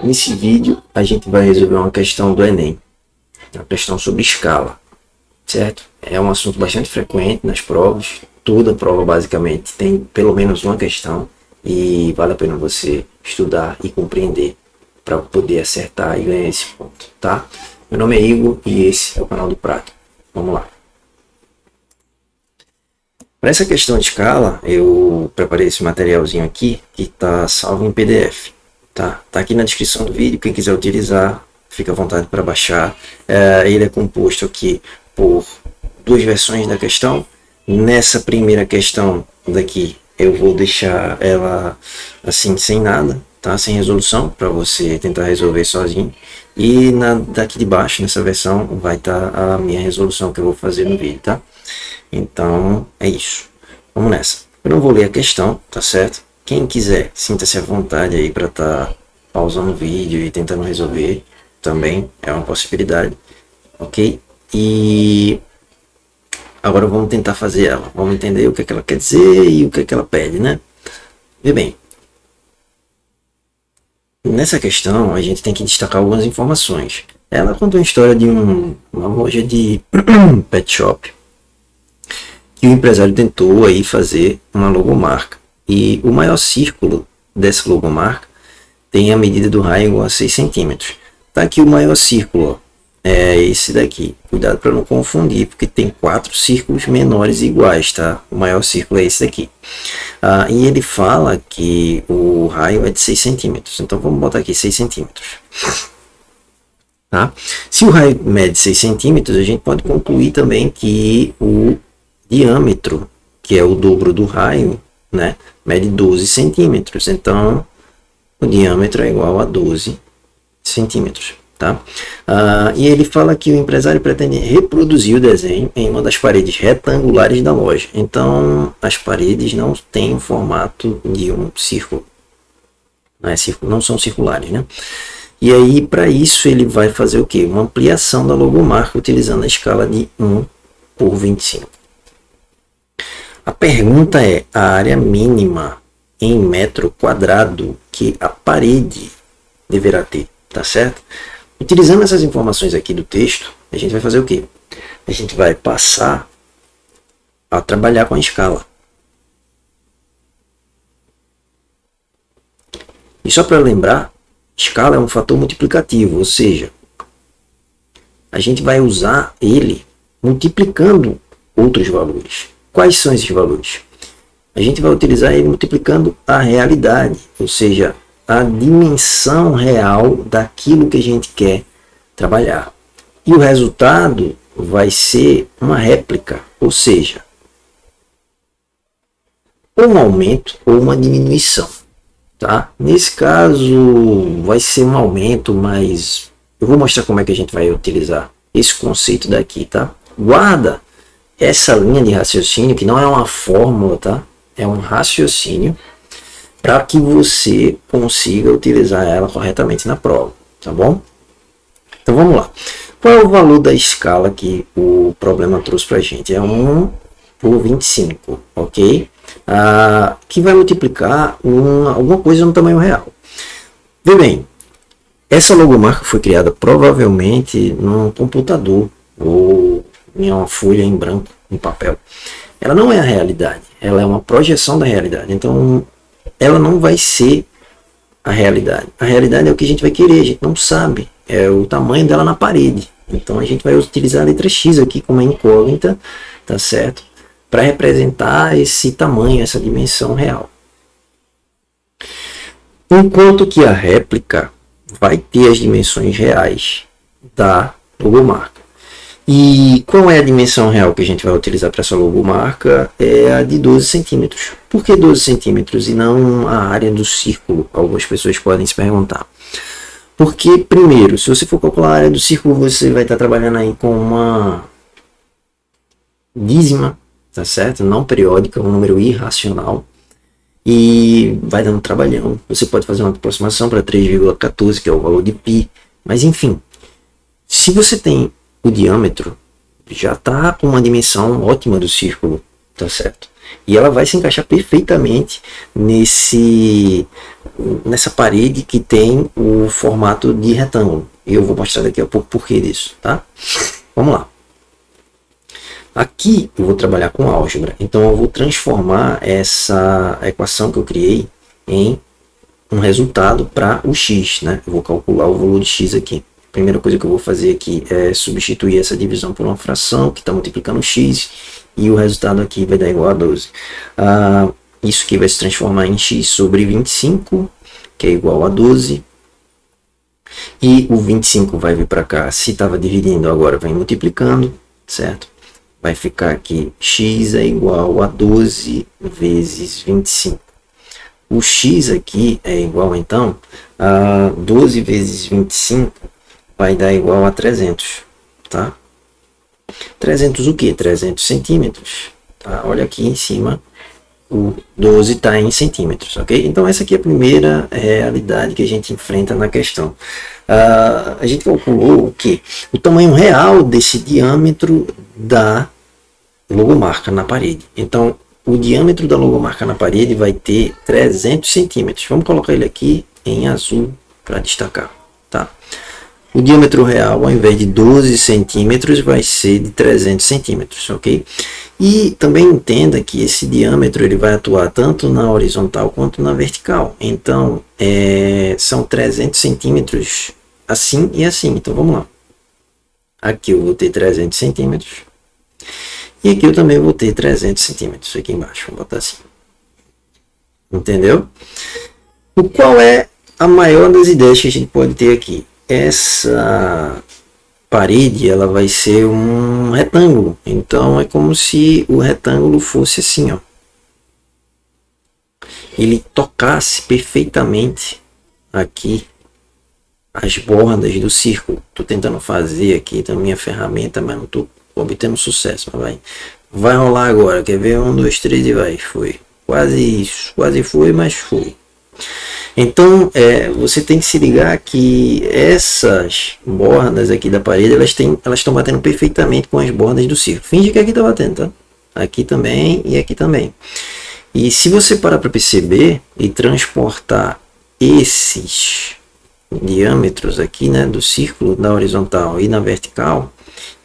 Nesse vídeo a gente vai resolver uma questão do Enem, uma questão sobre escala, certo? É um assunto bastante frequente nas provas, toda prova basicamente tem pelo menos uma questão e vale a pena você estudar e compreender para poder acertar e ganhar esse ponto, tá? Meu nome é Igor e esse é o canal do Prato. Vamos lá. Para essa questão de escala, eu preparei esse materialzinho aqui que está salvo em PDF. Tá aqui na descrição do vídeo, quem quiser utilizar, fica à vontade para baixar. Ele é composto aqui por duas versões da questão. Nessa primeira questão daqui, eu vou deixar ela assim, sem nada, tá? Sem resolução, para você tentar resolver sozinho. E daqui de baixo, nessa versão, vai estar a minha resolução que eu vou fazer no vídeo, tá? Então, é isso. Vamos nessa. Eu não vou ler a questão, tá certo? Quem quiser, sinta-se à vontade aí para estar pausando o vídeo e tentando resolver, também é uma possibilidade, ok? E agora vamos tentar fazer ela, vamos entender o que é que ela quer dizer e o que é que ela pede, né? Vê bem, nessa questão a gente tem que destacar algumas informações. Ela conta uma história de uma loja de pet shop, que o empresário tentou aí fazer uma logomarca. E o maior círculo dessa logomarca tem a medida do raio igual a 6 centímetros. Tá aqui o maior círculo, é esse daqui. Cuidado para não confundir, porque tem 4 círculos menores iguais, tá? O maior círculo é esse daqui. E ele fala que o raio é de 6 centímetros. Então vamos botar aqui 6 centímetros. Tá? Se o raio mede 6 centímetros, a gente pode concluir também que o diâmetro, que é o dobro do raio, né, mede 12 centímetros. Então, o diâmetro é igual a 12 centímetros. Tá? E ele fala que o empresário pretende reproduzir o desenho em uma das paredes retangulares da loja. Então, as paredes não têm o formato de um círculo. Não são circulares, né? E aí, para isso, ele vai fazer o quê? Uma ampliação da logomarca utilizando a escala de 1 por 25. A pergunta é a área mínima em metro quadrado que a parede deverá ter, tá certo? Utilizando essas informações aqui do texto, a gente vai fazer o quê? A gente vai passar a trabalhar com a escala. E só para lembrar, escala é um fator multiplicativo, ou seja, a gente vai usar ele multiplicando outros valores. Quais são esses valores? A gente vai utilizar ele multiplicando a realidade, ou seja, a dimensão real daquilo que a gente quer trabalhar. E o resultado vai ser uma réplica, ou seja, um aumento ou uma diminuição. Tá? Nesse caso vai ser um aumento, mas eu vou mostrar como é que a gente vai utilizar esse conceito daqui, tá? Guarda essa linha de raciocínio, que não é uma fórmula, tá? É um raciocínio para que você consiga utilizar ela corretamente na prova, tá bom? Então vamos lá. Qual é o valor da escala que o problema trouxe para a gente? É 1 por 25, ok? Que vai multiplicar alguma coisa no tamanho real. Vê bem, essa logomarca foi criada provavelmente num computador ou em uma folha em branco, em papel. Ela não é a realidade, ela é uma projeção da realidade. Então, ela não vai ser a realidade. A realidade é o que a gente vai querer, a gente não sabe. É o tamanho dela na parede. Então, a gente vai utilizar a letra X aqui como incógnita, tá certo? Para representar esse tamanho, essa dimensão real. Enquanto que a réplica vai ter as dimensões reais da logomarca. E qual é a dimensão real que a gente vai utilizar para essa logomarca? É a de 12 centímetros. Por que 12 centímetros e não a área do círculo? Algumas pessoas podem se perguntar. Porque, primeiro, se você for calcular a área do círculo, você vai estar trabalhando aí com uma dízima, tá certo? Não periódica, um número irracional. E vai dando trabalhão. Você pode fazer uma aproximação para 3,14, que é o valor de π. Mas, enfim, se você tem o diâmetro, já está com uma dimensão ótima do círculo, tá certo? E ela vai se encaixar perfeitamente nessa parede que tem o formato de retângulo. E eu vou mostrar daqui a pouco o porquê disso, tá? Vamos lá. Aqui eu vou trabalhar com álgebra, então eu vou transformar essa equação que eu criei em um resultado para o x, né? Eu vou calcular o valor de x aqui. A primeira coisa que eu vou fazer aqui é substituir essa divisão por uma fração que está multiplicando x e o resultado aqui vai dar igual a 12. Isso aqui vai se transformar em x sobre 25, que é igual a 12. E o 25 vai vir para cá, se estava dividindo, agora vai multiplicando, certo? Vai ficar aqui, x é igual a 12 vezes 25. O x aqui é igual, então, a 12 vezes 25 vai dar igual a 300, tá? 300 o quê? 300 centímetros, tá? Olha aqui em cima, o 12 está em centímetros, ok? Então, essa aqui é a primeira realidade que a gente enfrenta na questão. A gente calculou que o tamanho real desse diâmetro da logomarca na parede. Então, o diâmetro da logomarca na parede vai ter 300 centímetros. Vamos colocar ele aqui em azul para destacar, tá? O diâmetro real, ao invés de 12 centímetros, vai ser de 300 centímetros, ok? E também entenda que esse diâmetro ele vai atuar tanto na horizontal quanto na vertical. Então, são 300 centímetros assim e assim. Então, vamos lá. Aqui eu vou ter 300 centímetros. E aqui eu também vou ter 300 centímetros aqui embaixo. Vou botar assim. Entendeu? O qual é a maior das ideias que a gente pode ter aqui? Essa parede ela vai ser um retângulo. Então é como se o retângulo fosse assim, ó. Ele tocasse perfeitamente aqui as bordas do círculo. Estou tentando fazer aqui na minha ferramenta, mas não estou obtendo sucesso. Mas vai rolar agora. Quer ver? 1, 2, 3 e vai. Foi. Quase isso. Quase foi, mas foi. Então, você tem que se ligar que essas bordas aqui da parede, elas estão batendo perfeitamente com as bordas do círculo. Finge que aqui está batendo, tá? Aqui também e aqui também. E se você parar para perceber e transportar esses diâmetros aqui, né, do círculo, na horizontal e na vertical,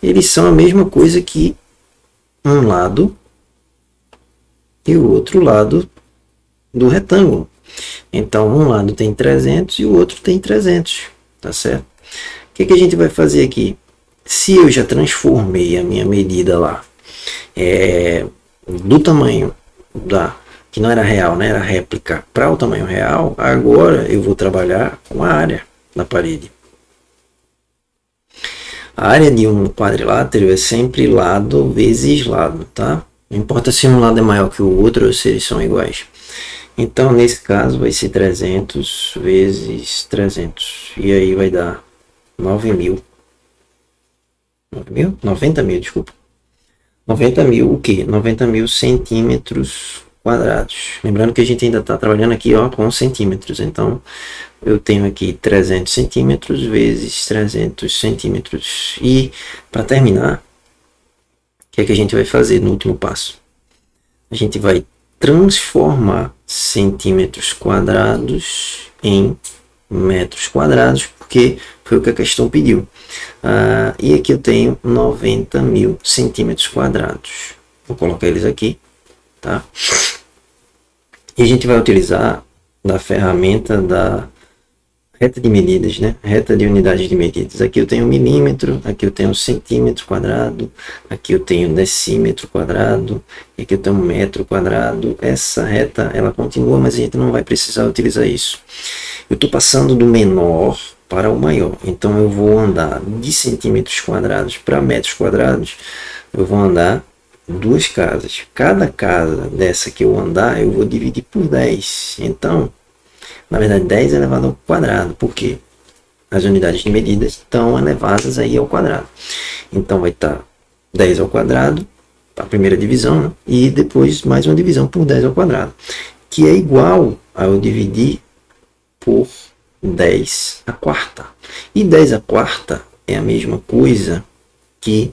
eles são a mesma coisa que um lado e o outro lado do retângulo. Então, um lado tem 300 e o outro tem 300, tá certo? O que a gente vai fazer aqui? Se eu já transformei a minha medida lá do tamanho que não era real, né, era réplica, para o tamanho real, agora eu vou trabalhar com a área da parede. A área de um quadrilátero é sempre lado vezes lado, tá? Não importa se um lado é maior que o outro ou se eles são iguais. Então, nesse caso, vai ser 300 vezes 300. E aí vai dar 9.000. 9.000? 90.000, desculpa. 90.000 o quê? 90.000 centímetros quadrados. Lembrando que a gente ainda está trabalhando aqui, ó, com centímetros. Então, eu tenho aqui 300 centímetros vezes 300 centímetros. E, para terminar, o que é que a gente vai fazer no último passo? A gente vai transformar centímetros quadrados em metros quadrados, porque foi o que a questão pediu. E aqui eu tenho 90.000 centímetros quadrados. Vou colocar eles aqui, tá? E a gente vai utilizar da ferramenta da reta de medidas, né? Reta de unidades de medidas. Aqui eu tenho milímetro, aqui eu tenho centímetro quadrado, aqui eu tenho decímetro quadrado, e aqui eu tenho metro quadrado. Essa reta, ela continua, mas a gente não vai precisar utilizar isso. Eu estou passando do menor para o maior. Então eu vou andar de centímetros quadrados para metros quadrados. Eu vou andar duas casas. Cada casa dessa que eu andar, eu vou dividir por 10. Então, na verdade, 10 elevado ao quadrado. Por quê? As unidades de medida estão elevadas aí ao quadrado. Então, vai estar 10 ao quadrado, a primeira divisão, né? E depois mais uma divisão por 10 ao quadrado, que é igual a eu dividir por 10 à quarta. E 10 à quarta é a mesma coisa que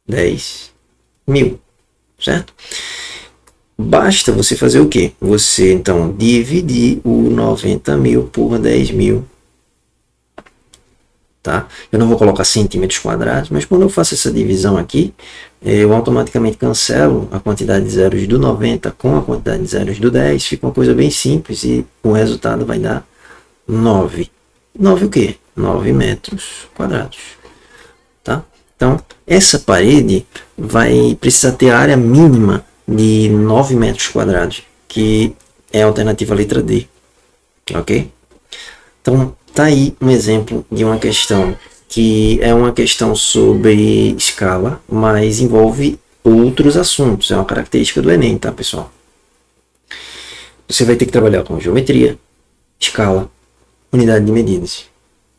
10.000, certo? Basta você fazer o quê? Você então dividir o 90.000 por 10.000, tá? Eu não vou colocar centímetros quadrados, mas quando eu faço essa divisão aqui, eu automaticamente cancelo a quantidade de zeros do 90 com a quantidade de zeros do 10, fica uma coisa bem simples e o resultado vai dar 9. 9 o quê? 9 metros quadrados, tá? Então, essa parede vai precisar ter a área mínima de 9 metros quadrados, que é a alternativa letra D, ok? Então, tá aí um exemplo de uma questão que é uma questão sobre escala, mas envolve outros assuntos. É uma característica do Enem, tá, pessoal? Você vai ter que trabalhar com geometria, escala, unidade de medidas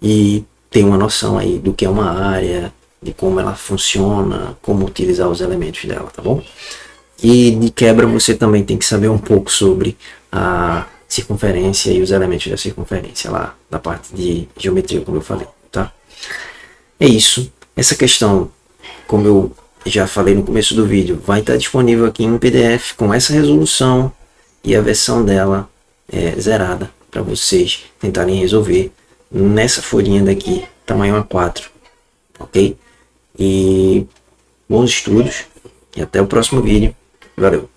e ter uma noção aí do que é uma área, de como ela funciona, como utilizar os elementos dela, tá bom? E de quebra você também tem que saber um pouco sobre a circunferência e os elementos da circunferência lá da parte de geometria, como eu falei, tá? É isso. Essa questão, como eu já falei no começo do vídeo, vai estar disponível aqui em PDF com essa resolução e a versão dela zerada para vocês tentarem resolver nessa folhinha daqui, tamanho A4, ok? E bons estudos e até o próximo vídeo. Valeu!